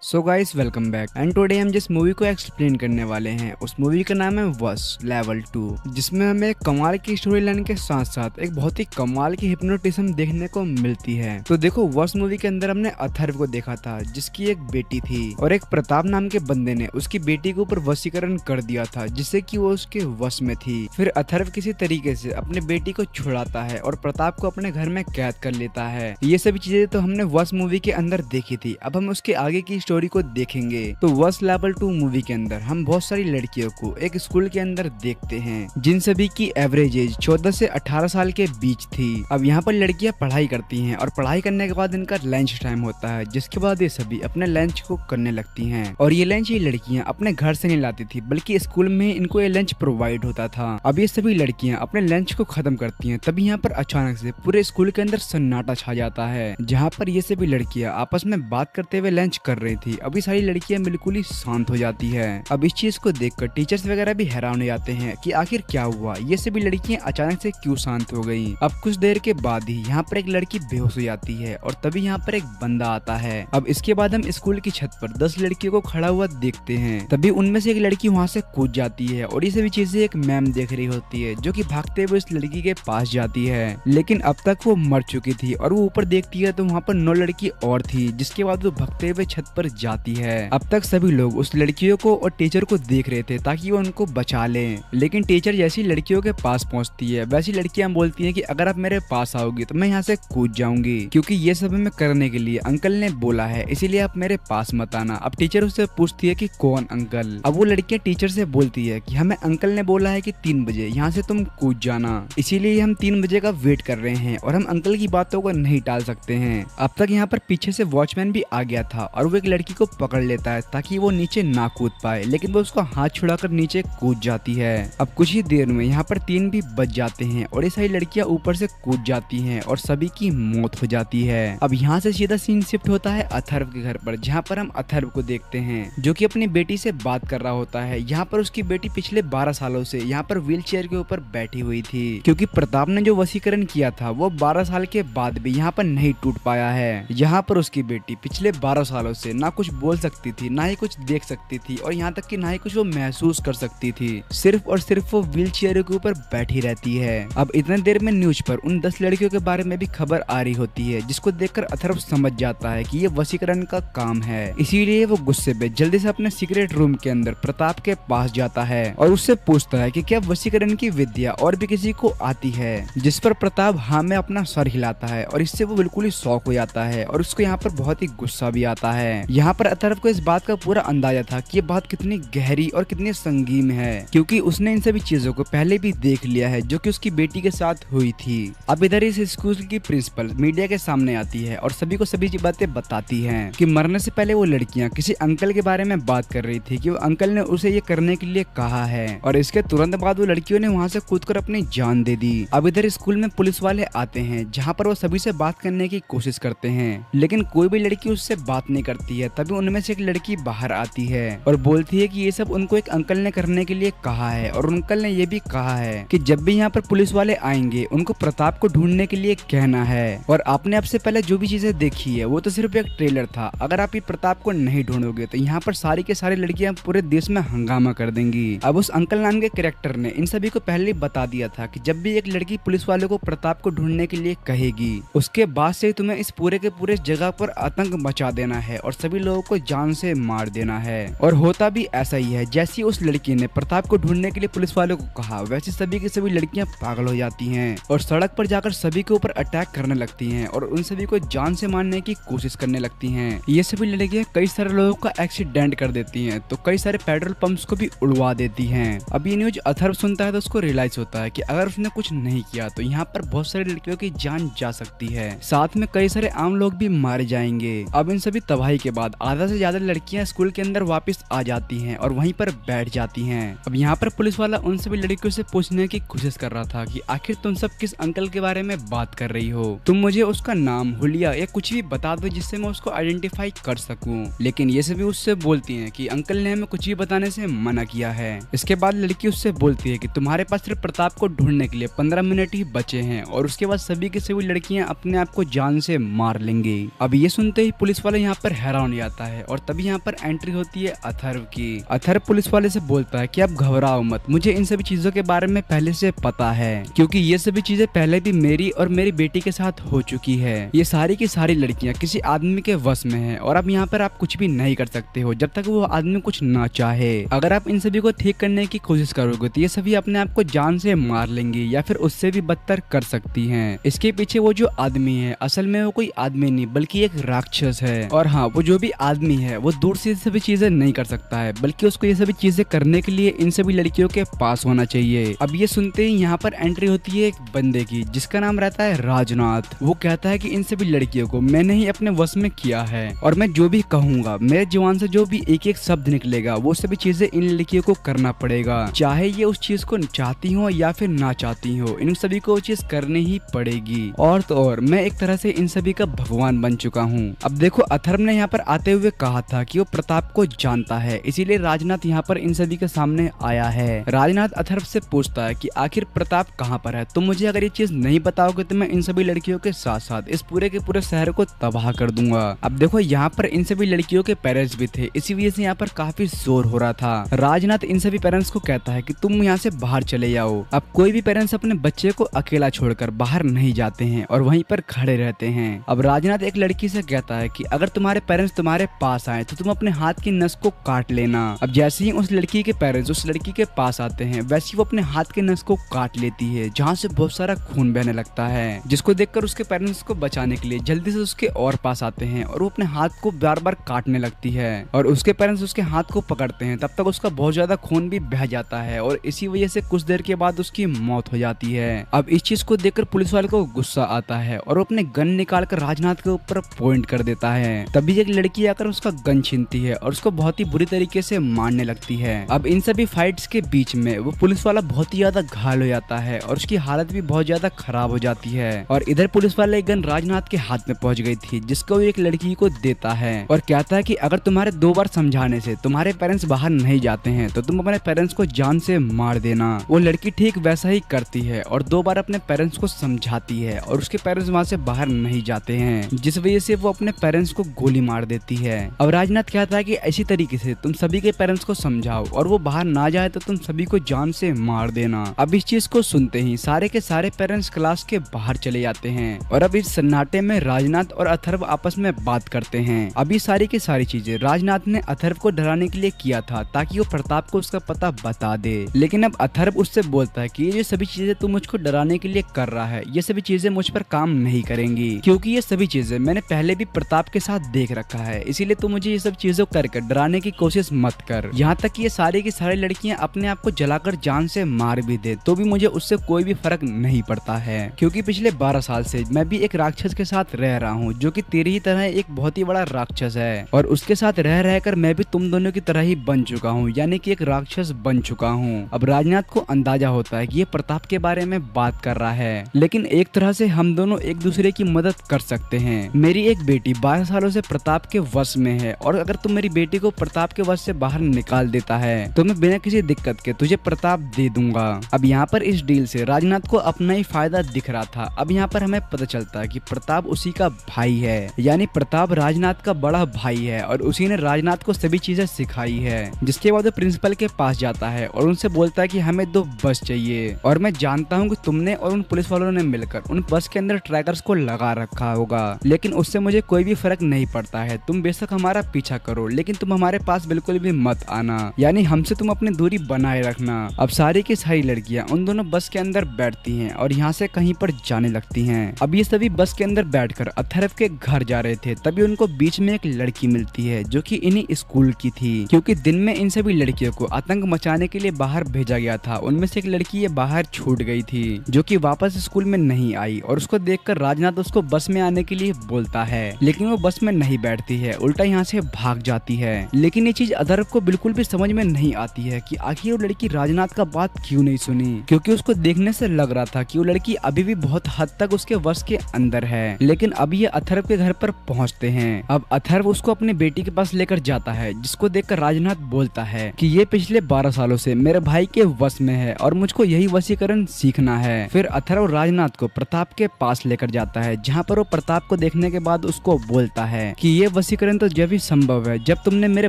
So guys welcome back and today हम जिस movie को एक्सप्लेन करने वाले हैं उस मूवी का नाम है वस लेवल 2, जिसमें हमें एक कमाल की स्टोरी लाइन के साथ साथ एक बहुत ही कमाल की हिप्नोटिज्म देखने को मिलती है। तो देखो वस मूवी के अंदर हमने अथर्व को देखा था जिसकी एक बेटी थी और एक प्रताप नाम के बंदे ने उसकी बेटी के ऊपर वशीकरण कर दिया था जिससे कि वो उसके वश में थी। फिर अथर्व किसी तरीके से अपने बेटी को छुड़ाता है और प्रताप को अपने घर में कैद कर लेता है। ये सभी चीजें तो हमने वस मूवी के अंदर देखी थी। अब हम उसके आगे की स्टोरी को देखेंगे। तो वस लेवल 2 मूवी के अंदर हम बहुत सारी लड़कियों को एक स्कूल के अंदर देखते हैं जिन सभी की एवरेज एज 14 से 18 साल के बीच थी। अब यहाँ पर लड़कियां पढ़ाई करती हैं और पढ़ाई करने के बाद इनका लंच टाइम होता है, जिसके बाद ये सभी अपने लंच को करने लगती हैं। और ये लंच ये लड़कियां अपने घर से नहीं लाती थी बल्कि स्कूल में ही इनको ये लंच प्रोवाइड होता था। अब ये सभी लड़कियां अपने लंच को खत्म करती हैं, तभी यहाँ पर अचानक से पूरे स्कूल के अंदर सन्नाटा छा जाता है जहाँ पर ये सभी लड़कियां आपस में बात करते हुए लंच कर रही थी। अभी सारी लड़कियां बिल्कुल ही शांत हो जाती है। अब इस चीज को देखकर टीचर्स वगैरह भी हैरान हो जाते हैं कि आखिर क्या हुआ, ये सभी लड़कियां अचानक से क्यों शांत हो गयी। अब कुछ देर के बाद ही यहाँ पर एक लड़की बेहोश हो जाती है और तभी यहाँ पर एक बंदा आता है। अब इसके बाद हम स्कूल की छत पर 10 लड़कियों को खड़ा हुआ देखते हैं, तभी उनमें से एक लड़की वहाँ से कूद जाती है और ये सभी चीजें एक मैम देख रही होती है जो कि भागते हुए इस लड़की के पास जाती है, लेकिन अब तक वो मर चुकी थी। और वो ऊपर देखती है तो वहाँ पर 9 लड़की और थी, जिसके बाद वो भागते हुए छत पर जाती है। अब तक सभी लोग उस लड़कियों को और टीचर को देख रहे थे ताकि वो उनको बचा लें, लेकिन टीचर जैसी लड़कियों के पास पहुंचती है वैसी लड़कियां बोलती हैं कि अगर आप मेरे पास आओगी तो मैं यहाँ से कूद जाऊंगी, क्योंकि ये सब हमें करने के लिए अंकल ने बोला है, इसीलिए आप मेरे पास मत आना। अब टीचर उससे पूछती है कि कौन अंकल। अब वो लड़कियां टीचर से बोलती है कि हमें अंकल ने बोला है कि 3 बजे यहाँ से तुम कूद जाना, इसीलिए हम 3 बजे का वेट कर रहे हैं और हम अंकल की बातों को नहीं टाल सकते हैं। अब तक यहाँ पर पीछे से वॉचमैन भी आ गया था और वो एक लड़की को पकड़ लेता है ताकि वो नीचे ना कूद पाए, लेकिन वो उसको हाथ छुड़ाकर नीचे कूद जाती है। अब कुछ ही देर में यहाँ पर 3 भी बच जाते हैं और ये सारी लड़कियां ऊपर से कूद जाती हैं और सभी की मौत हो जाती है। अब यहाँ से सीधा सीन शिफ्ट होता है अथर्व के घर पर, जहाँ पर हम अथर्व को देखते हैं जो कि अपनी बेटी से बात कर रहा होता है। यहाँ पर उसकी बेटी पिछले 12 सालों से यहाँ पर व्हील चेयर के ऊपर बैठी हुई थी, क्योंकि प्रताप ने जो वशीकरण किया था वो 12 साल के बाद भी यहाँ पर नहीं टूट पाया है। यहाँ पर उसकी बेटी पिछले 12 सालों से ना कुछ बोल सकती थी, ना ही कुछ देख सकती थी और यहाँ तक कि ना ही कुछ वो महसूस कर सकती थी, सिर्फ और सिर्फ वो व्हील चेयर के ऊपर बैठी रहती है। अब इतने देर में न्यूज पर उन 10 लड़कियों के बारे में भी खबर आ रही होती है, जिसको देखकर अथर्व समझ जाता है कि ये वशीकरण का काम है, इसीलिए वो गुस्से में जल्दी से अपने सीक्रेट रूम के अंदर प्रताप के पास जाता है और उससे पूछता है कि क्या वशीकरण की विद्या और भी किसी को आती है, जिस पर प्रताप हाँ में अपना सर हिलाता है और इससे वो बिल्कुल ही शॉक हो जाता है और उसको यहाँ पर बहुत ही गुस्सा भी आता है। यहाँ पर अथर्व को इस बात का पूरा अंदाजा था कि ये बात कितनी गहरी और कितनी संगीन है, क्योंकि उसने इन सभी चीजों को पहले भी देख लिया है जो कि उसकी बेटी के साथ हुई थी। अब इधर इस स्कूल की प्रिंसिपल मीडिया के सामने आती है और सभी को सभी बातें बताती हैं कि मरने से पहले वो लड़कियां किसी अंकल के बारे में बात कर रही थी कि वो अंकल ने उसे ये करने के लिए कहा है, और इसके तुरंत बाद वो लड़कियों ने वहाँ से कूदकर अपनी जान दे दी। अब इधर स्कूल में पुलिस वाले आते हैं जहाँ पर वो सभी से बात करने की कोशिश करते हैं, लेकिन कोई भी लड़की उससे बात नहीं करती है। तभी उनमें से एक लड़की बाहर आती है और बोलती है कि ये सब उनको एक अंकल ने करने के लिए कहा है और अंकल ने ये भी कहा है कि जब भी यहाँ पर पुलिस वाले आएंगे उनको प्रताप को ढूंढने के लिए कहना है, और आपने अब से पहले जो भी चीजें देखी है वो तो सिर्फ एक ट्रेलर था। अगर आप ये प्रताप को नहीं ढूंढोगे तो यहाँ पर सारी के सारी लड़कियां पूरे देश में हंगामा कर देंगी। अब उस अंकल नाम के कैरेक्टर ने इन सभी को पहले ही बता दिया था कि जब भी एक लड़की पुलिस वाले को प्रताप को ढूंढने के लिए कहेगी उसके बाद से तुम्हें इस पूरे के पूरे जगह पर आतंक मचा देना है और सभी लोगों को जान से मार देना है। और होता भी ऐसा ही है, जैसी उस लड़की ने प्रताप को ढूंढने के लिए पुलिस वालों को कहा वैसे सभी की सभी लड़कियां पागल हो जाती हैं और सड़क पर जाकर सभी के ऊपर अटैक करने लगती हैं और उन सभी को जान से मारने की कोशिश करने लगती हैं। ये सभी लड़कियां कई सारे लोगों का एक्सीडेंट कर देती हैं तो कई सारे पेट्रोल पंप्स को भी उड़वा देती हैं। अब ये न्यूज अथर्व सुनता है तो उसको रियलाइज होता है कि अगर उसने कुछ नहीं किया तो यहाँ पर बहुत सारी लड़कियों की जान जा सकती है, साथ में कई सारे आम लोग भी मारे जाएंगे। अब इन सभी तबाही के बाद आधा से ज्यादा लड़कियां स्कूल के अंदर वापस आ जाती हैं और वहीं पर बैठ जाती हैं। अब यहाँ पर पुलिस वाला उन सभी लड़कियों से पूछने की कोशिश कर रहा था कि आखिर तुम सब किस अंकल के बारे में बात कर रही हो, तुम मुझे उसका नाम, हुलिया या कुछ भी बता दो जिससे मैं उसको आइडेंटिफाई कर सकूं। लेकिन ये सभी उससे बोलती हैं कि अंकल ने हमें कुछ भी बताने से मना किया है। इसके बाद लड़की उससे बोलती है कि तुम्हारे पास सिर्फ प्रताप को ढूंढने के लिए 15 मिनट ही बचे हैं और उसके बाद सभी की सभी लड़कियां अपने आप को जान से मार लेंगी। अब ये सुनते ही पुलिस वाले यहाँ पर हैरान हो जाता है और तभी यहाँ पर एंट्री होती है अथर्व की। अथर्व पुलिस वाले से बोलता है कि आप घबराओ मत, मुझे इन सभी चीजों के बारे में पहले से पता है, क्योंकि ये सभी चीजें पहले भी मेरी और मेरी बेटी के साथ हो चुकी है। ये सारी की सारी लड़कियां किसी आदमी के वश में है और अब यहाँ पर आप कुछ भी नहीं कर सकते हो जब तक वो आदमी कुछ ना चाहे। अगर आप इन सभी को ठीक करने की कोशिश करोगे तो ये सभी अपने आप को जान से मार लेंगी या फिर उससे भी बदतर कर सकती हैं। इसके पीछे वो जो आदमी है असल में वो कोई आदमी नहीं बल्कि एक राक्षस है। और हाँ, वो जो भी आदमी है वो दूर से सभी चीजें नहीं कर सकता है, बल्कि उसको ये सभी चीजें करने के लिए इन सभी लड़कियों के पास होना चाहिए। अब ये सुनते ही यहाँ पर एंट्री होती है एक बंदे की जिसका नाम रहता है राजनाथ। वो कहता है कि इन सभी लड़कियों को मैंने ही अपने वश में किया है और मैं जो भी कहूंगा, मेरे जुबान से जो भी एक एक शब्द निकलेगा वो सभी चीजें इन लड़कियों को करना पड़ेगा, चाहे ये उस चीज को चाहती हो या फिर ना चाहती हो, इन सभी को वो चीज करनी ही पड़ेगी। और तो और मैं एक तरह से इन सभी का भगवान बन चुका हूँ। अब देखो, अथर्व ने यहाँ पर आते हुए कहा था कि वो प्रताप को जानता है, इसीलिए राजनाथ यहाँ पर इन सभी के सामने आया है। राजनाथ अथर्व से पूछता है कि आखिर प्रताप कहाँ पर है, तुम मुझे अगर ये चीज नहीं बताओगे तो मैं इन सभी लड़कियों के साथ साथ इस पूरे के पूरे शहर को तबाह कर दूंगा। अब देखो, यहाँ पर इन सभी लड़कियों के पेरेंट्स भी थे, इसी वजह से यहाँ पर काफी शोर हो रहा था। राजनाथ इन सभी पेरेंट्स को कहता है कि तुम यहाँ से बाहर चले जाओ। अब कोई भी पेरेंट्स अपने बच्चे को अकेला छोड़कर बाहर नहीं जाते हैं और वहीं पर खड़े रहते हैं। अब राजनाथ एक लड़की से कहता है कि अगर तुम्हारे पेरेंट्स तुम्हारे पास आए तो तुम अपने हाथ की नस को काट लेना। अब जैसे ही उस लड़की के पेरेंट्स उस लड़की के पास आते हैं वैसे ही वो अपने हाथ की नस को काट लेती है, जहाँ से बहुत सारा खून बहने लगता है, जिसको देखकर उसके पेरेंट्स को बचाने के लिए जल्दी से उसके और पास आते हैं और वो अपने हाथ को बार बार काटने लगती है और उसके पेरेंट्स उसके हाथ को पकड़ते हैं। तब तक उसका बहुत ज्यादा खून भी बह जाता है और इसी वजह से कुछ देर के बाद उसकी मौत हो जाती है। अब इस चीज को देखकर पुलिस वाले को गुस्सा आता है और वो अपने गन निकाल कर राजनाथ के ऊपर पॉइंट कर देता है। तभी एक लड़की आकर उसका गन छीनती है और उसको बहुत ही बुरी तरीके से मारने लगती है। अब इन सभी फाइट्स के बीच में वो पुलिस वाला बहुत ही ज्यादा घायल हो जाता है और उसकी हालत भी बहुत ज्यादा खराब हो जाती है। और इधर पुलिस वाले गन राजनाथ के हाथ में पहुंच गई थी, जिसको वो एक लड़की को देता है और कहता है कि अगर तुम्हारे 2 बार समझाने से तुम्हारे पेरेंट्स बाहर नहीं जाते हैं तो तुम अपने पेरेंट्स को जान से मार देना। वो लड़की ठीक वैसा ही करती है और 2 बार अपने पेरेंट्स को समझाती है और उसके पेरेंट्स वहाँ से बाहर नहीं जाते हैं, जिस वजह से वो अपने पेरेंट्स को गोली मार देती है। अब राजनाथ कहता है कि ऐसी तरीके से तुम सभी के पेरेंट्स को समझाओ और वो बाहर ना जाए तो तुम सभी को जान से मार देना। अब इस चीज को सुनते ही सारे के सारे पेरेंट्स क्लास के बाहर चले जाते हैं और अब इस सन्नाटे में राजनाथ और अथर्व आपस में बात करते हैं। अभी सारी की सारी चीजें राजनाथ ने अथर्व को डराने के लिए किया था ताकि वो प्रताप को उसका पता बता दे, लेकिन अब अथर्व उससे बोलता है कि ये सभी चीजें तू मुझको डराने के लिए कर रहा है, ये सभी चीजें मुझ पर काम नहीं करेंगी, क्योंकि ये सभी चीजें मैंने पहले भी प्रताप के साथ देख रखा है, इसीलिए तू मुझे ये सब चीजों करके डराने की कोशिश मत कर। यहाँ तक कि ये सारी की सारी लड़कियां अपने आप को जलाकर जान से मार भी दे तो भी मुझे उससे कोई भी फर्क नहीं पड़ता है, क्योंकि पिछले 12 साल से मैं भी एक राक्षस के साथ रह रहा हूँ जो कि तेरी ही तरह एक बहुत ही बड़ा राक्षस है और उसके साथ रह रहकर मैं भी तुम दोनों की तरह ही बन चुका हूँ, यानी कि एक राक्षस बन चुका हूँ। अब राजनाथ को अंदाजा होता है कि ये प्रताप के बारे में बात कर रहा है, लेकिन एक तरह से हम दोनों एक दूसरे की मदद कर सकते हैं। मेरी एक बेटी 12 सालों से प्रताप के वश में है और अगर तुम मेरी बेटी को प्रताप के वश से बाहर निकाल देता है तो मैं बिना किसी दिक्कत के तुझे प्रताप दे दूंगा। अब यहाँ पर इस डील से राजनाथ को अपना ही फायदा दिख रहा था। अब यहाँ पर हमें पता चलता है कि प्रताप उसी का भाई है, यानी प्रताप राजनाथ का बड़ा भाई है और उसी ने राजनाथ को सभी चीजें सिखाई है। जिसके बाद वो प्रिंसिपल के पास जाता है और उनसे बोलता है कि हमें 2 बस चाहिए और मैं जानता हूँ कि तुमने और उन पुलिस वालों ने मिलकर उन बस के अंदर ट्रैकर्स को लगा रखा होगा, लेकिन उससे मुझे कोई भी फर्क नहीं पड़ता है। तुम बेशक हमारा पीछा करो लेकिन तुम हमारे पास बिल्कुल भी मत आना, यानी हमसे तुम अपनी दूरी बनाए रखना। अब सारी की सारी लड़कियां उन दोनों बस के अंदर बैठती हैं और यहाँ से कहीं पर जाने लगती हैं। अब ये सभी बस के अंदर बैठकर अथर्व के घर जा रहे थे, तभी उनको बीच में एक लड़की मिलती है जो कि इन्हीं स्कूल की थी, क्योंकि दिन में इन सभी लड़कियों को आतंक मचाने के लिए बाहर भेजा गया था। उनमें से एक लड़की ये बाहर छूट गई थी जो कि वापस स्कूल में नहीं आई और उसको देखकर राजनाथ उसको बस में आने के लिए बोलता है, लेकिन वो बस में नहीं बैठती है, उल्टा यहाँ से भाग जाती है। लेकिन ये चीज अथर्व को बिल्कुल भी समझ में नहीं आती है कि आखिर वो लड़की राजनाथ का बात क्यों नहीं सुनी, क्योंकि उसको देखने से लग रहा था कि वो लड़की अभी भी बहुत हद तक उसके वश के अंदर है। लेकिन अब ये अथर्व के घर पर पहुंचते हैं। अब अथर्व उसको अपने बेटी के पास लेकर जाता है, जिसको देखकर राजनाथ बोलता है कि ये पिछले 12 सालों से मेरे भाई के वश में है और मुझको यही वशीकरण सीखना है। फिर अथर्व राजनाथ को प्रताप के पास लेकर जाता है, जहाँ पर वो प्रताप को देखने के बाद उसको बोलता है कि ये वशीकरण तो जब ही संभव है जब तुमने मेरे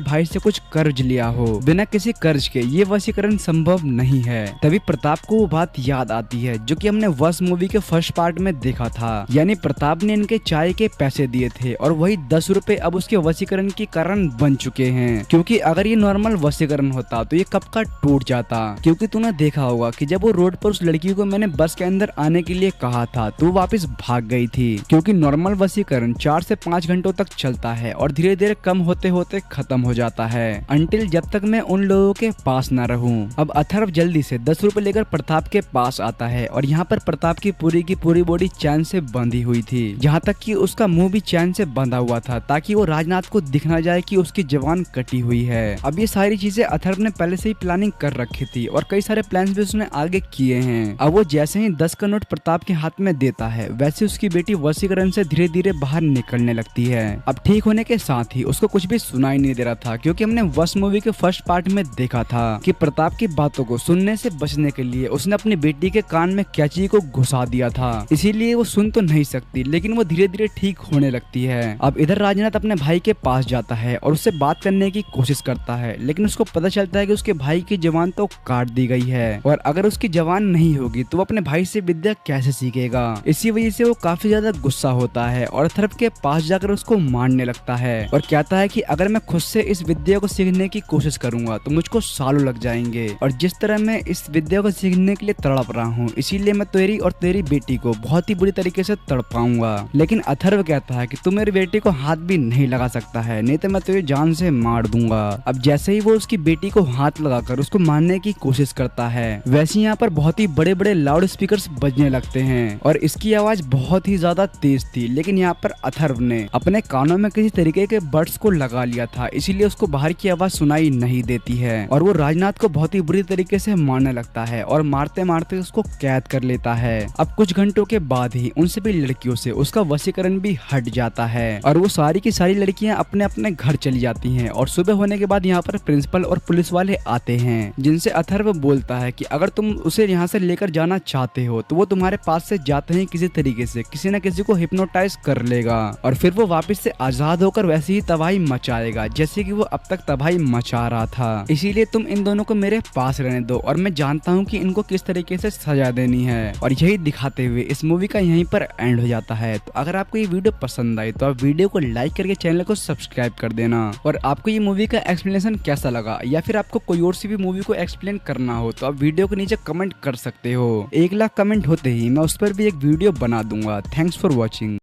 भाई से कुछ कर्ज लिया हो, बिना किसी कर्ज के ये वशीकरण संभव नहीं है। तभी प्रताप को वो बात याद आती है जो कि हमने वश मूवी के फर्स्ट पार्ट में देखा था, यानी प्रताप ने इनके चाय के पैसे दिए थे और वही 10 रुपए अब उसके वशीकरण के कारण बन चुके हैं। क्योंकि अगर ये नॉर्मल वशीकरण होता तो ये कब का टूट जाता। क्योंकि तूने देखा होगा कि जब वो रोड पर उस लड़की को मैंने बस के अंदर आने के लिए कहा था तो वो वापस भाग गई थी। क्योंकि नॉर्मल वशीकरण 4 से 5 घंटों तक चलता है और धीरे धीरे कम होते होते खत्म हो जाता है, अंटिल जब तक मैं उन लोगों के पास न रहूं। अब अथर्व जल्दी से 10 रुपए लेकर प्रताप के पास आता है और यहाँ पर प्रताप की पूरी बॉडी चैन से बंधी हुई थी, यहाँ तक कि उसका मुंह भी चैन से बंधा हुआ था ताकि वो राजनाथ को दिख ना जाए कि उसकी जवान कटी हुई है। अब ये सारी चीजें अथर्व ने पहले से ही प्लानिंग कर रखी थी और कई सारे प्लान्स भी उसने आगे किए हैं। अब वो जैसे ही 10 का नोट प्रताप के हाथ में देता है वैसे उसकी बेटी वशीकरण से धीरे धीरे बाहर निकलने लगती है। अब ठीक होने के साथ ही उसको कुछ भी सुनाई नहीं दे रहा था, क्योंकि हमने वश मूवी के फर्स्ट पार्ट में देखा था कि प्रताप की बातों को सुनने से बचने के लिए उसने अपनी बेटी के कान में कैंची को घुसा दिया था, इसीलिए वो सुन तो नहीं सकती लेकिन वो धीरे धीरे ठीक होने लगती है। अब इधर राजनाथ अपने भाई के पास जाता है और उससे बात करने की कोशिश करता है, लेकिन उसको पता चलता है कि उसके भाई की जवान तो काट दी गई है और अगर उसकी जवान नहीं होगी तो वो अपने भाई से विद्या कैसे सीखेगा। इसी वजह से वो काफी ज्यादा गुस्सा होता है और अथर्व के पास जाकर उसको मारने लगता है और कहता है कि अगर मैं खुद से इस विद्या को सीखने की कोशिश करूंगा तो मुझको सालों लग जाएंगे और जिस तरह मैं इस विद्या को सीखने के लिए तड़प रहा हूँ इसीलिए मैं तेरी और तेरी बेटी को बहुत ही बुरी तरीके से तड़पाऊंगा। लेकिन अथर्व कहता है कि तू मेरी बेटी को हाथ भी नहीं लगा सकता है, नहीं तो मैं तुझे जान से मार दूंगा। अब जैसे ही वो उसकी बेटी को हाथ लगाकर उसको मारने की कोशिश करता है वैसे यहाँ पर बहुत ही बड़े बड़े लाउड स्पीकर्स बजने लगते हैं और इसकी आवाज बहुत ही ज्यादा तेज थी, लेकिन यहाँ पर अथर्व ने अपने कानों में किसी तरीके के बड्स को लगा लिया था, इसीलिए उसको बाहर की आवाज सुनाई नहीं देती है और वो राजनाथ को बहुत ही बुरी तरीके से मारने लगता है और मारते मारते उसको कैद कर लेता है। अब कुछ घंटों के बाद ही उन सभी लड़कियों से उसका वशीकरण भी हट जाता है और वो सारी की सारी लड़कियां अपने अपने घर चली जाती हैं और सुबह होने के बाद यहाँ पर प्रिंसिपल और पुलिस वाले आते हैं, जिनसे अथर्व बोलता है कि अगर तुम उसे यहाँ से लेकर जाना चाहते हो तो वो तुम्हारे पास से जाते ही किसी तरीके से किसी न किसी को हिप्नोटाइज कर लेगा और फिर वो वापस से आजाद होकर वैसे ही तबाही मचाएगा जैसे कि वो अब तक तबाही मचा रहा था। इसीलिए तुम इन दोनों को मेरे पास रहने दो और मैं जानता हूँ कि इनको किस तरीके से सजा देनी है। और यही दिखाते हुए इस मूवी का यहीं पर एंड हो जाता है। तो अगर आपको ये वीडियो पसंद आई तो आप वीडियो को लाइक करके चैनल को सब्सक्राइब कर देना। और आपको ये मूवी का एक्सप्लेनेशन कैसा लगा या फिर आपको कोई और सी भी मूवी को एक्सप्लेन करना हो तो आप वीडियो के नीचे कमेंट कर सकते हो। 1 लाख कमेंट होते ही मैं उस पर भी एक वीडियो बना दूंगा। Thanks for watching.